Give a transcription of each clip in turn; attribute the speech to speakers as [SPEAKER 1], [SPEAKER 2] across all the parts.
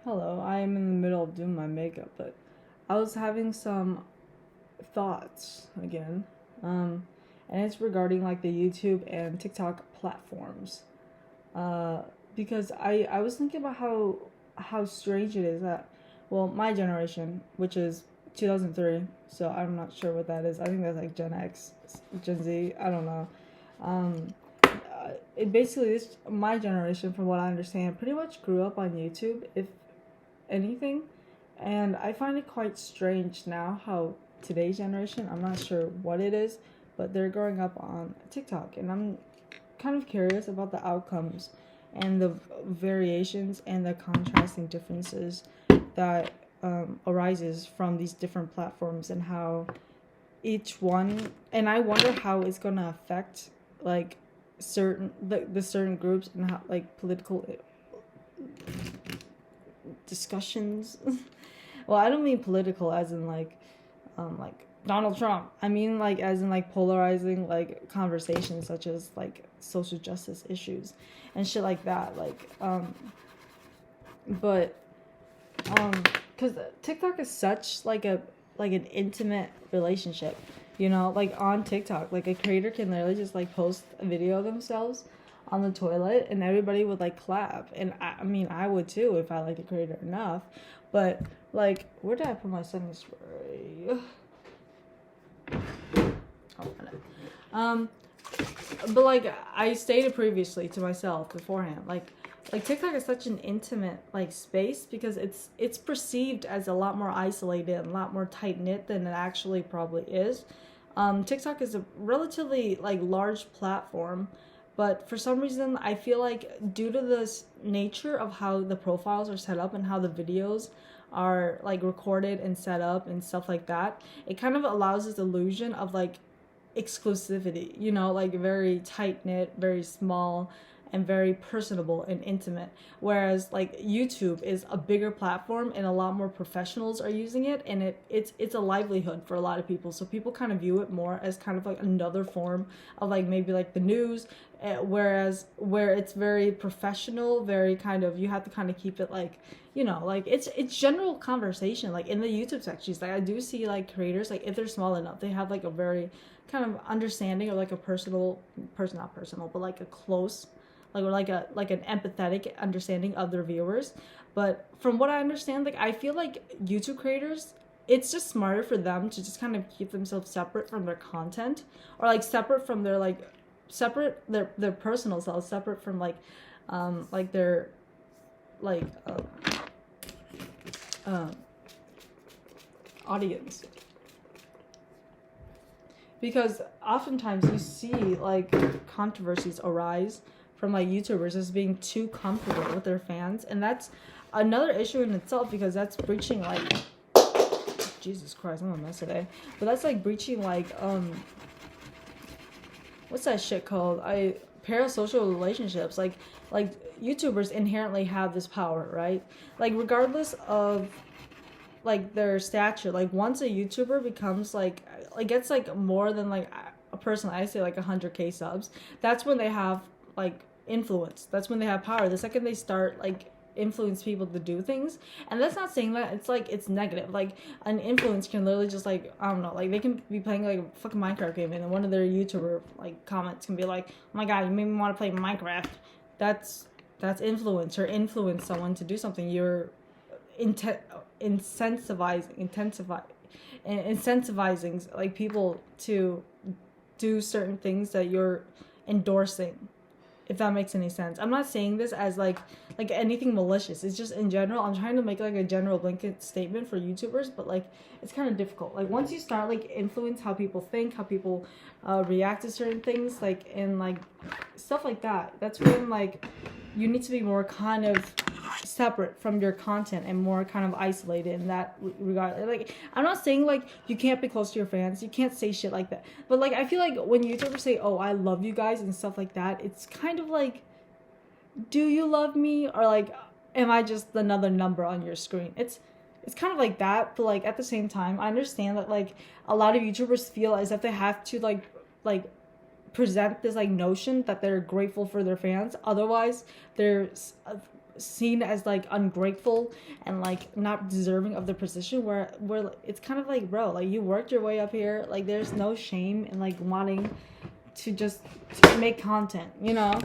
[SPEAKER 1] Hello, I am in the middle of doing my makeup, but I was having some thoughts again. And it's regarding like the YouTube and TikTok platforms. Uh, because I was thinking about how strange it is that, well, my generation, which is 2003, so I'm not sure what that is. I think that's like Gen X, Gen Z, I don't know. Um, it basically this my generation, from what I understand, pretty much grew up on YouTube, if anything. And I find it quite strange now how today's generation, I'm not sure what it is, but they're growing up on TikTok. And I'm kind of curious about the outcomes and the variations and the contrasting differences that arises from these different platforms, and how each one, and I wonder how it's going to affect like the certain groups, and how like political discussions. Well, I don't mean political as in like Donald Trump. I mean like as in like polarizing like conversations such as like social justice issues and shit like that. But because TikTok is such like an intimate relationship. Like on TikTok, like a creator can literally just like post a video of themselves on the toilet, and everybody would like clap. And I mean, I would too if I liked the creator enough. But like, where did I put my setting spray? Oh, um, but like I stated previously to myself beforehand, like TikTok is such an intimate like space because it's perceived as a lot more isolated and a lot more tight knit than it actually probably is. TikTok is a relatively like large platform, but for some reason I feel like due to this nature of how the profiles are set up and how the videos are like recorded and set up and stuff like that, it kind of allows this illusion of like exclusivity, like very tight knit, very small, and very personable and intimate. Whereas like YouTube is a bigger platform and a lot more professionals are using it, and it's a livelihood for a lot of people. So people kind of view it more as kind of like another form of like maybe like the news, whereas where it's very professional, very kind of, you have to kind of keep it like, like it's general conversation. Like in the YouTube sections, like I do see like creators, like if they're small enough, they have like a very kind of understanding, or like a not personal, but like a close, like, or like an empathetic understanding of their viewers. But from what I understand, like I feel like YouTube creators, it's just smarter for them to just kind of keep themselves separate from their content, or like separate from their like separate their personal selves, separate from like their like uh, audience. Because oftentimes you see like controversies arise from like YouTubers as being too comfortable with their fans, and that's another issue in itself, because that's breaching like, Jesus Christ, I'm a mess today. But that's like breaching like what's that shit called? Parasocial relationships. Like YouTubers inherently have this power, right? Like regardless of like their stature, like once a YouTuber becomes like gets like more than like a person, I say like 100K subs, that's when they have like influence. That's when they have power. The second they start like influence people to do things, and that's not saying that it's like it's negative. Like an influence can literally just like, I don't know, like they can be playing like a fucking Minecraft game, and then one of their YouTuber like comments can be like, oh my god, you made me want to play Minecraft. That's influence, or influence someone to do something. You're incentivizing like people to do certain things that you're endorsing, if that makes any sense. I'm not saying this as like anything malicious. It's just in general, I'm trying to make like a general blanket statement for YouTubers, but like it's kind of difficult. Like once you start like influence how people think, how people react to certain things, like and like stuff like that, that's when like you need to be more kind of separate from your content and more kind of isolated in that regard. Like I'm not saying like you can't be close to your fans, you can't say shit like that, but like I feel like when YouTubers say, oh, I love you guys and stuff like that, it's kind of like, do you love me, or like am I just another number on your screen? It's kind of like that. But like at the same time, I understand that like a lot of YouTubers feel as if they have to like present this like notion that they're grateful for their fans, otherwise there's seen as like ungrateful and like not deserving of the position, where it's kind of like, bro, like you worked your way up here, like there's no shame in like wanting to just to make content, you know?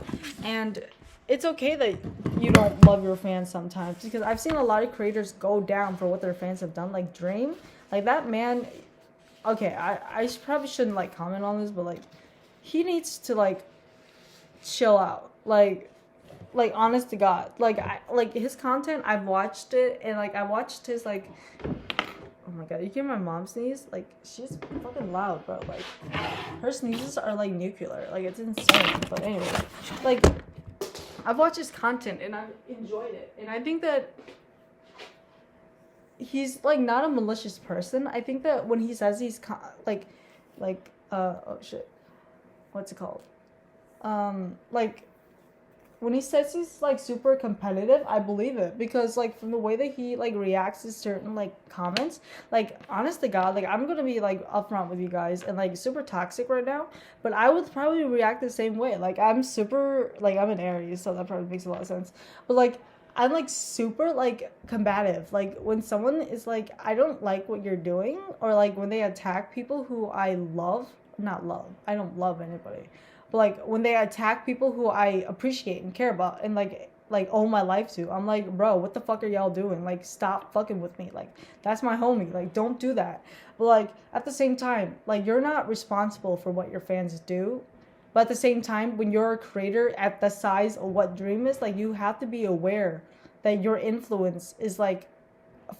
[SPEAKER 1] And it's okay that you don't love your fans sometimes, because I've seen a lot of creators go down for what their fans have done. Like Dream, like that man, okay, I probably shouldn't like comment on this, but like he needs to like chill out. Like honest to God, like I like his content, I've watched it, and like I watched his like, oh my god, you hear my mom sneeze? Like, she's fucking loud, bro. Like, her sneezes are like nuclear. Like, it's insane. But anyway, like, I've watched his content and I've enjoyed it. And I think that he's like not a malicious person. I think that when he says he's oh shit, what's it called? Like, when he says he's like super competitive, I believe it, because like from the way that he like reacts to certain like comments, like honest to God, like I'm gonna be like upfront with you guys and like super toxic right now, but I would probably react the same way. Like I'm super, like I'm an Aries, so that probably makes a lot of sense. But like I'm like super like combative. Like when someone is like, I don't like what you're doing, or like when they attack people who I love, not love, I don't love anybody. But like when they attack people who I appreciate and care about and like owe my life to, I'm like, bro, what the fuck are y'all doing? Like, stop fucking with me. Like, that's my homie. Like, don't do that. But like at the same time, like you're not responsible for what your fans do. But at the same time, when you're a creator at the size of what Dream is, like you have to be aware that your influence is like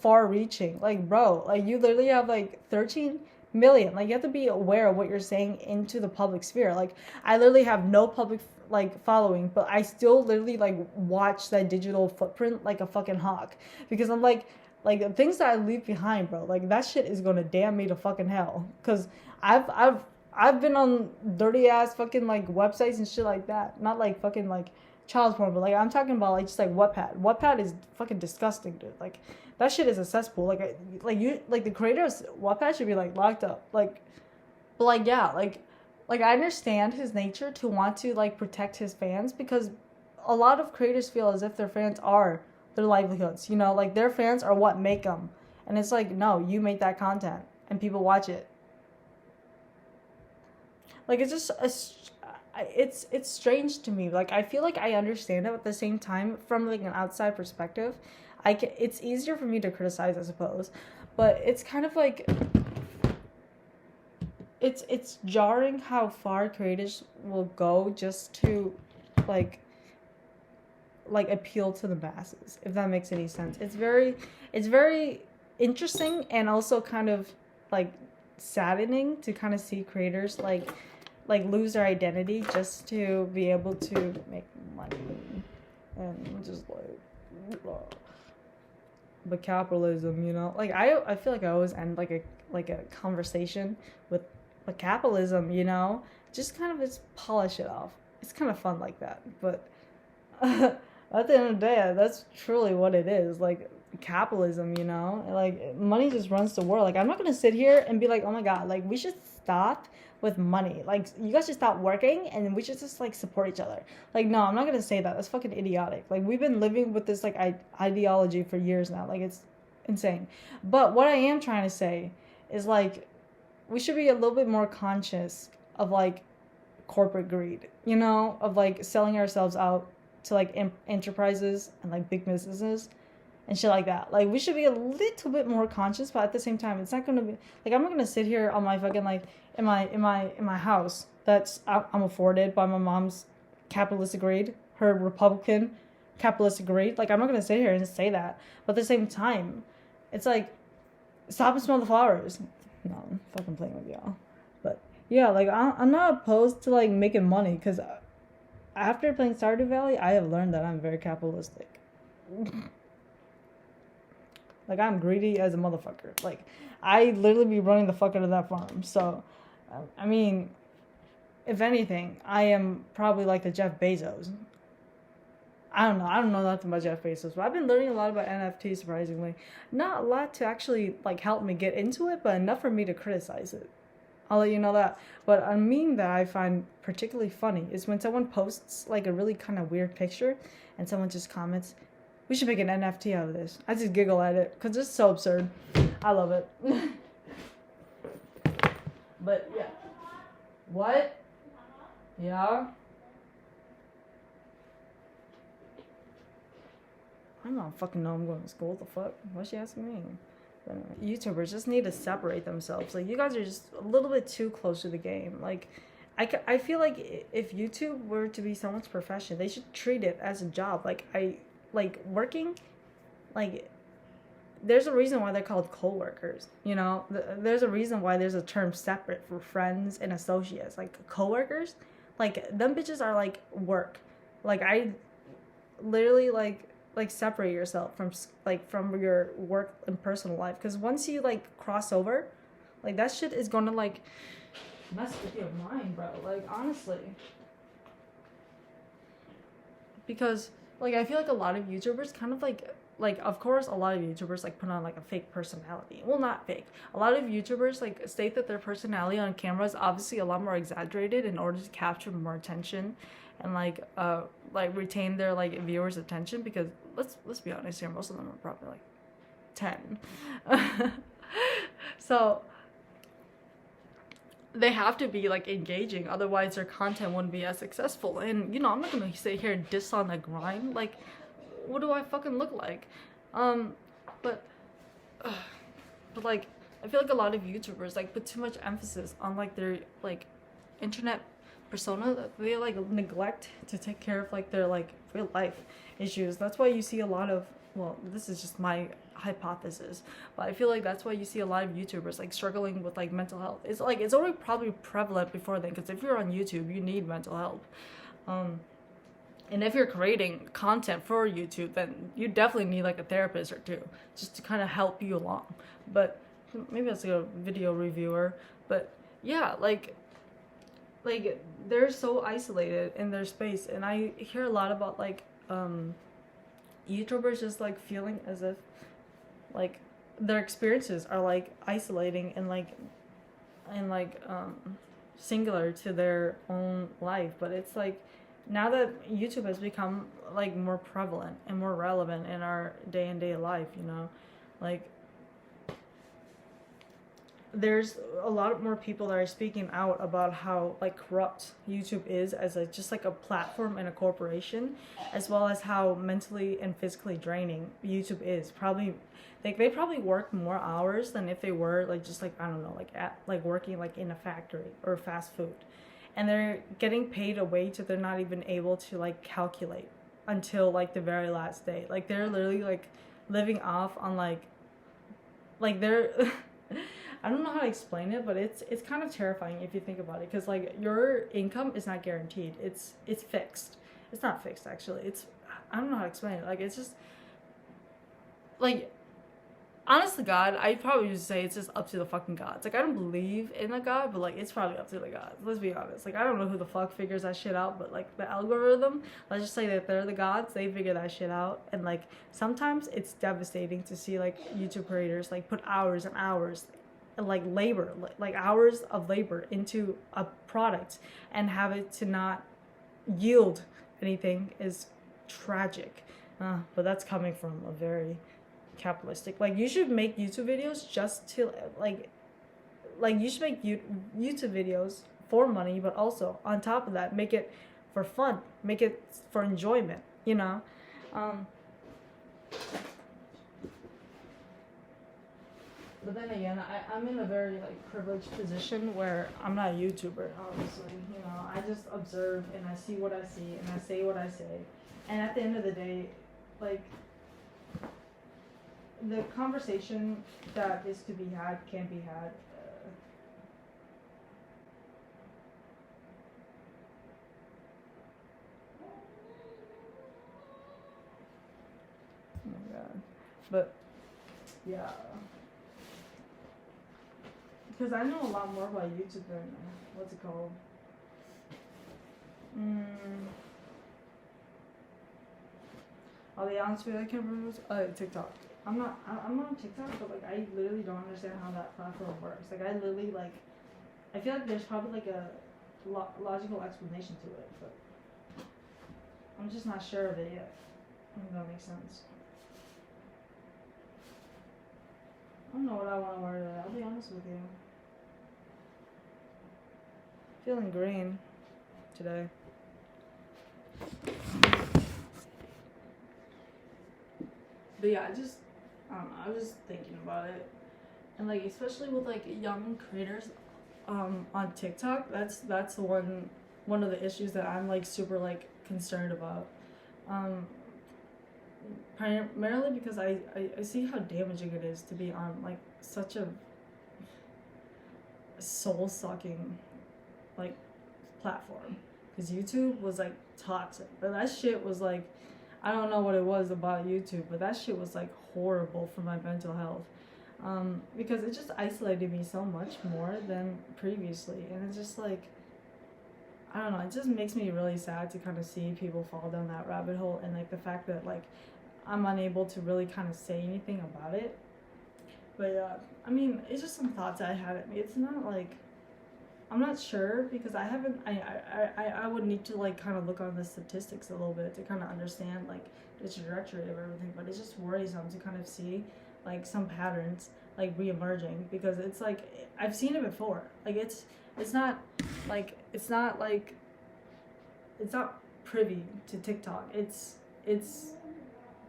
[SPEAKER 1] far reaching. Like, bro, like you literally have like 13 million. Like you have to be aware of what you're saying into the public sphere. Like I literally have no public like following, but I still literally like watch that digital footprint like a fucking hawk, because I'm like the things that I leave behind, bro, like that shit is gonna damn me to fucking hell. Cause I've been on dirty ass fucking like websites and shit like that. Not like fucking like child porn, but like I'm talking about like just like Wattpad. Wattpad is fucking disgusting, dude. Like that shit is a cesspool. Like the creators Wattpad should be like locked up. Like, but like yeah, like I understand his nature to want to like protect his fans, because a lot of creators feel as if their fans are their livelihoods. You know, like their fans are what make them, and it's like, no, you make that content and people watch it. Like it's just it's strange to me. Like I feel like I understand it, but at the same time, from like an outside perspective, it's easier for me to criticize, I suppose, but it's kind of like it's jarring how far creators will go just to like appeal to the masses, if that makes any sense. It's very interesting and also kind of like saddening to kind of see creators like lose their identity just to be able to make money, and just like but capitalism, you know, like I feel like I always end like a conversation with capitalism, you know, just kind of just polish it off. It's kind of fun like that, but at the end of the day, that's truly what it is. Like capitalism, you know, like money just runs the world. Like I'm not gonna sit here and be like, oh my god, like we should stop with money. Like you guys should stop working and we should just like support each other. Like no, I'm not gonna say that. That's fucking idiotic. Like we've been living with this like ideology for years now. Like it's insane. But what I am trying to say is like we should be a little bit more conscious of like corporate greed, you know, of like selling ourselves out to like enterprises and like big businesses and shit like that. Like we should be a little bit more conscious, but at the same time, it's not gonna be like I'm not gonna sit here on my fucking like in my house that's I'm afforded by my mom's capitalist greed, her Republican capitalist greed. Like I'm not gonna sit here and say that, but at the same time, it's like stop and smell the flowers. No, I'm fucking playing with y'all, but yeah, like I'm not opposed to like making money, because after playing Stardew Valley, I have learned that I'm very capitalistic. Like I'm greedy as a motherfucker. Like I literally be running the fuck out of that farm. So, I mean, if anything, I am probably like the Jeff Bezos. I don't know nothing about Jeff Bezos, but I've been learning a lot about NFTs, surprisingly. Not a lot to actually like help me get into it, but enough for me to criticize it. I'll let you know that. But a meme that I find particularly funny is when someone posts like a really kind of weird picture and someone just comments, We should make an NFT out of this. I just giggle at it because it's so absurd. I love it. But yeah. What? Yeah? I don't fucking know I'm going to school. What the fuck? Why's she asking me? But anyway, YouTubers just need to separate themselves. Like, you guys are just a little bit too close to the game. Like, I feel like if YouTube were to be someone's profession, they should treat it as a job. Like working, like, there's a reason why they're called co-workers, you know? There's a reason why there's a term separate for friends and associates. Like, co-workers, like, them bitches are, like, work. Like, I literally, like separate yourself from your work and personal life. Because once you, like, cross over, like, that shit is gonna, like, mess with your mind, bro. Like, honestly. Because, like, I feel like a lot of YouTubers kind of, like, of course, a lot of YouTubers, like, put on, like, a fake personality. Well, not fake. A lot of YouTubers, like, state that their personality on camera is obviously a lot more exaggerated in order to capture more attention and, like, retain their, like, viewers' attention. Because, let's be honest here, most of them are probably, like, 10. So they have to be, like, engaging, otherwise their content wouldn't be as successful. And, you know, I'm not gonna sit here and diss on the grind. Like, what do I fucking look like? But like, I feel like a lot of YouTubers, like, put too much emphasis on, like, their, like, internet persona, that they, like, neglect to take care of, like, their, like, real life issues. That's why you see a lot of, well, this is just my hypothesis, but I feel like that's why you see a lot of YouTubers, like, struggling with, like, mental health. It's like, it's already probably prevalent before then, because if you're on YouTube, you need mental health. And if you're creating content for YouTube, then you definitely need, like, a therapist or two, just to kind of help you along. But maybe that's, like, a video reviewer. But yeah, like they're so isolated in their space, and I hear a lot about, like, YouTubers just, like, feeling as if, like, their experiences are, like, isolating and singular to their own life. But it's like, now that YouTube has become, like, more prevalent and more relevant in our day-to-day life, you know, like, there's a lot more people that are speaking out about how, like, corrupt YouTube is as just like a platform and a corporation, as well as how mentally and physically draining YouTube is. Probably, like, they probably work more hours than if they were, like, just, like, I don't know, like working, like, in a factory or fast food. And they're getting paid a wage that they're not even able to, like, calculate until, like, the very last day. Like, they're literally, like, living off on, like they're I don't know how to explain it, but it's kind of terrifying if you think about it, because, like, your income is not guaranteed. It's fixed. It's not fixed, actually. I don't know how to explain it. Like, it's just, like, honest to God, I'd probably just say it's just up to the fucking gods. Like, I don't believe in a god, but, like, it's probably up to the gods. Let's be honest. Like, I don't know who the fuck figures that shit out, but, like, the algorithm, let's just say that they're the gods, they figure that shit out. And, like, sometimes it's devastating to see, like, YouTube creators, like, put hours and hours and, like, labor, like, hours of labor into a product and have it to not yield anything is tragic. But that's coming from a very capitalistic, like, you should make YouTube videos just to, like you should make YouTube videos for money, but also on top of that, make it for fun, make it for enjoyment, you know. But then again, I'm in a very, like, privileged position where I'm not a YouTuber, obviously, you know. I just observe and I see what I see and I say what I say, and at the end of the day, like, the conversation that is to be had can be had. Oh my god. But, yeah. Because I know a lot more about YouTube than, what's it called? I'll be honest with you, I can't remember TikTok. I'm on TikTok, but, like, I literally don't understand how that platform works. Like, I literally, like, I feel like there's probably, like, a logical explanation to it, but I'm just not sure of it yet. If that makes sense. know what I want to wear today. I'll be honest with you. Feeling green today. But yeah, I don't know, I was just thinking about it. And like, especially with like young creators on TikTok, that's the one of the issues that I'm like super like concerned about. Primarily because I see how damaging it is to be on like such a soul sucking like platform, because YouTube was like toxic, but that shit was like, I don't know what it was about YouTube, but that shit was like horrible for my mental health, because it just isolated me so much more than previously. And it's just like, I don't know, it just makes me really sad to kind of see people fall down that rabbit hole, and like the fact that like I'm unable to really kind of say anything about it. But I mean, it's just some thoughts I had at me. It's not like, I'm not sure, because I haven't, I would need to like kind of look on the statistics a little bit to kind of understand like the trajectory of everything, but it's just worrisome to kind of see like some patterns like re-emerging, because it's like, I've seen it before. Like it's not privy to TikTok. It's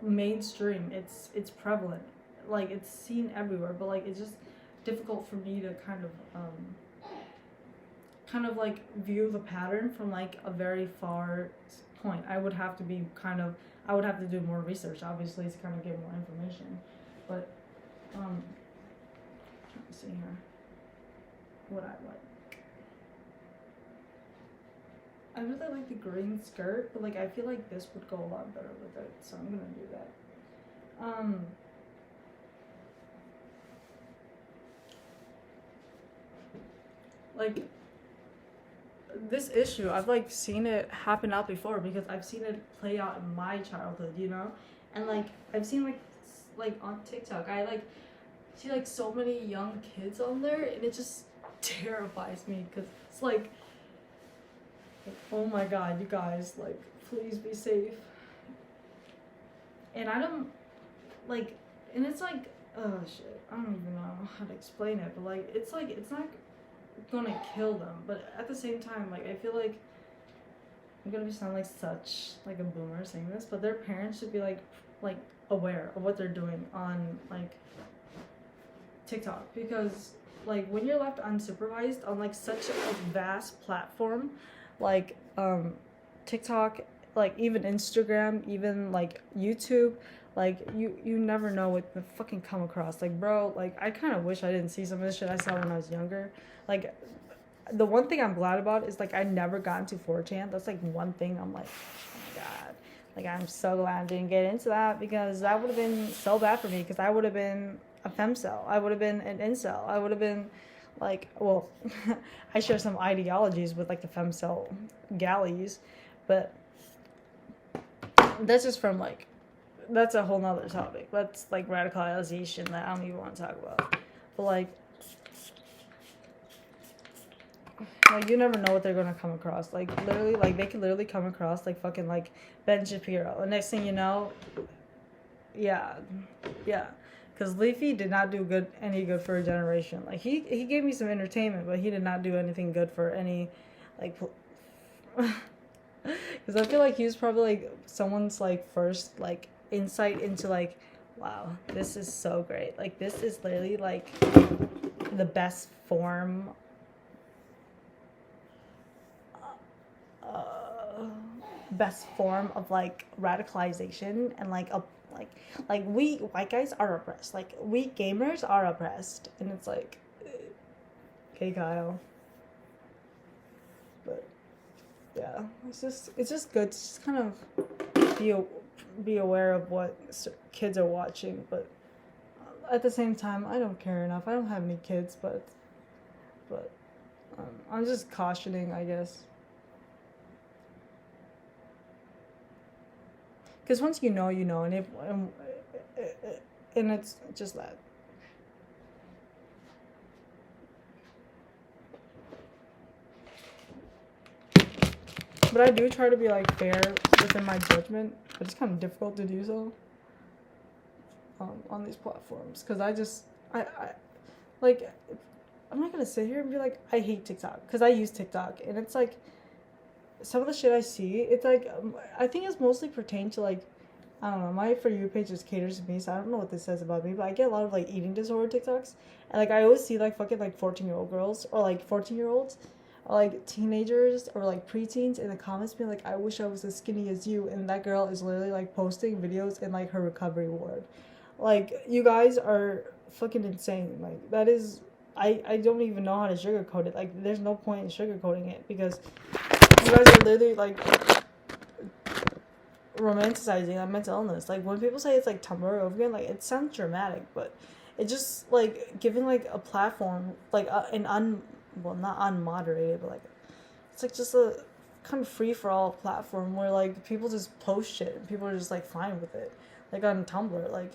[SPEAKER 1] mainstream. It's prevalent. Like it's seen everywhere, but like it's just difficult for me to kind of like view the pattern from like a very far point. I would have to do more research, obviously, to kind of get more information. But let me see here what I like. I really like the green skirt, but like I feel like this would go a lot better with it, so I'm gonna do that. Like this issue, I've like seen it happen out before, because I've seen it play out in my childhood, you know, and like I've seen like on TikTok, I like see like so many young kids on there, and it just terrifies me, because it's like, oh my god, you guys, like, please be safe. And I don't like, and it's like, oh shit, I don't even know how to explain it, but like it's not gonna kill them, but at the same time, like I feel like I'm gonna sound like such like a boomer saying this, but their parents should be like aware of what they're doing on like TikTok, because like when you're left unsupervised on like such a vast platform like TikTok, like even Instagram, even like YouTube, like you never know what to fucking come across. Like bro, like I kind of wish I didn't see some of this shit I saw when I was younger. Like the one thing I'm glad about is like I never got into 4chan. That's like one thing I'm like, oh my god, like I'm so glad I didn't get into that, because that would have been so bad for me, because I would have been a femcel, I would have been an incel, I would have been like, well, I share some ideologies with like the femcel galleys, but that's just from like, that's a whole nother topic. That's like radicalization that I don't even want to talk about. But like you never know what they're gonna come across. Like literally, like they could literally come across like fucking like Ben Shapiro. And next thing you know, yeah. Because Leafy did not do any good for a generation. Like he gave me some entertainment, but he did not do anything good for any, like, because I feel like he was probably like someone's like first like insight into like, wow, this is so great. Like this is literally like the best form. Best form of like radicalization, and like a like we white guys are oppressed, like we gamers are oppressed, and it's like, okay, Kyle. But yeah, it's just good to just kind of be aware of what kids are watching. But at the same time, I don't care enough. I don't have any kids, but I'm just cautioning, I guess. Because once you know, and it's just that. But I do try to be like fair within my judgment, but it's kind of difficult to do so on these platforms, because I like, I'm not gonna sit here and be like, I hate TikTok, because I use TikTok, and it's like, some of the shit I see, it's like, I think it's mostly pertained to like, I don't know, my For You page just caters to me, so I don't know what this says about me, but I get a lot of like eating disorder TikToks, and like I always see like fucking like 14-year-old girls, or like 14-year-olds, or like teenagers, or like preteens in the comments being like, I wish I was as skinny as you, and that girl is literally like posting videos in like her recovery ward. Like, you guys are fucking insane. Like, that is, I don't even know how to sugarcoat it. Like, there's no point in sugarcoating it, because you guys are literally like romanticizing that mental illness. Like, when people say it's like Tumblr over again, like, it sounds dramatic, but it just like giving like a platform, like well, not unmoderated, but like, it's like just a kind of free for all platform where like people just post shit and people are just like fine with it. Like on Tumblr, like,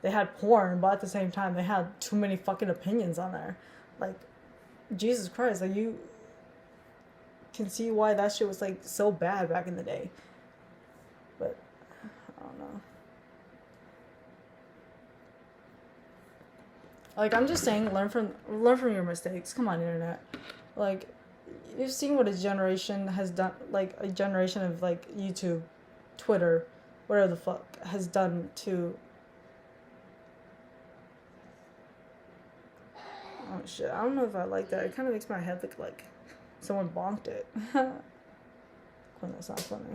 [SPEAKER 1] they had porn, but at the same time they had too many fucking opinions on there. Like, Jesus Christ, like, you can see why that shit was like so bad back in the day. But I don't know. Like, I'm just saying, learn from your mistakes. Come on, internet. Like, you've seen what a generation has done, like a generation of like YouTube, Twitter, whatever the fuck, has done to. Oh shit, I don't know if I like that. It kind of makes my head look like someone bonked it. When that's not funny.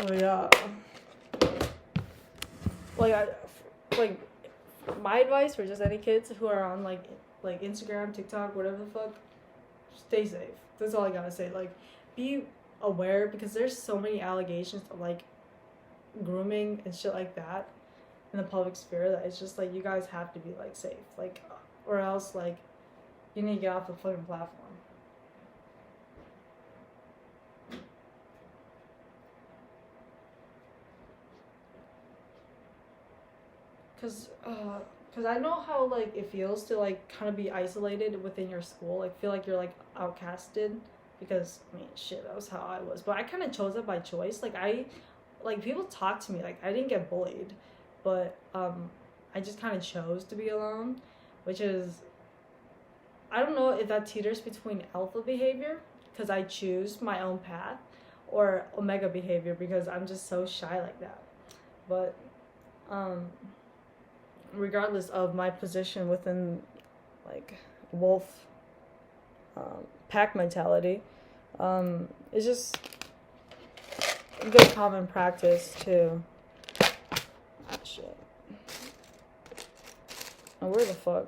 [SPEAKER 1] Oh yeah. Like my advice for just any kids who are on like Instagram, TikTok, whatever the fuck, stay safe. That's all I gotta say. Like, be aware, because there's so many allegations of like grooming and shit like that in the public sphere, that it's just like, you guys have to be like safe, like, or else like you need to get off the fucking platform. Cause I know how like it feels to like kind of be isolated within your school, like feel like you're like outcasted, because I mean shit, that was how I was, but I kind of chose it by choice. Like people talk to me, like I didn't get bullied, but I just kind of chose to be alone, which is, I don't know if that teeters between alpha behavior, because I choose my own path, or omega behavior, because I'm just so shy like that. But regardless of my position within like wolf pack mentality, it's just a good common practice to shit. Oh, where the fuck?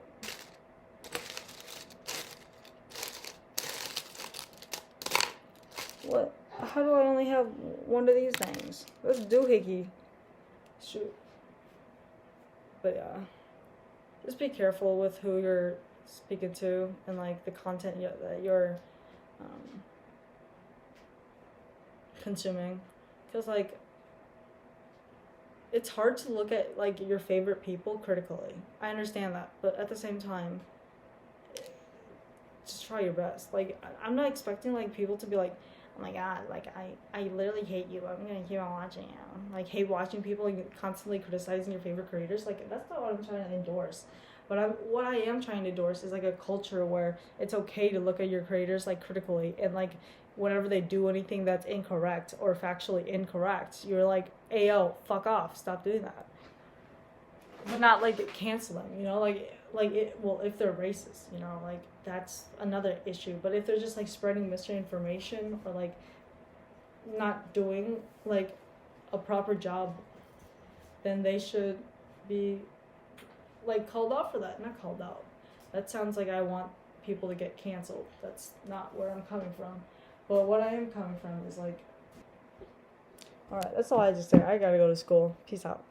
[SPEAKER 1] What? How do I only have one of these things? Let's doohickey. Shoot. But yeah, just be careful with who you're speaking to, and like the content that you're consuming, because like it's hard to look at like your favorite people critically. I understand that, but at the same time, just try your best. Like, I'm not expecting like people to be like, oh my god, like I literally hate you, I'm gonna keep on watching you. Like, hate watching people like, constantly criticizing your favorite creators. Like, that's not what I'm trying to endorse. But what I am trying to endorse is like a culture where it's okay to look at your creators like critically, and like whenever they do anything that's incorrect or factually incorrect, you're like, ayo, fuck off, stop doing that. But not like cancel them, you know, like it. Well, if they're racist, you know, like that's another issue. But if they're just like spreading misinformation, or like not doing like a proper job, then they should be like called out for that. Not called out. That sounds like I want people to get canceled. That's not where I'm coming from. But what I am coming from is like, all right, that's all I just say. I gotta go to school. Peace out.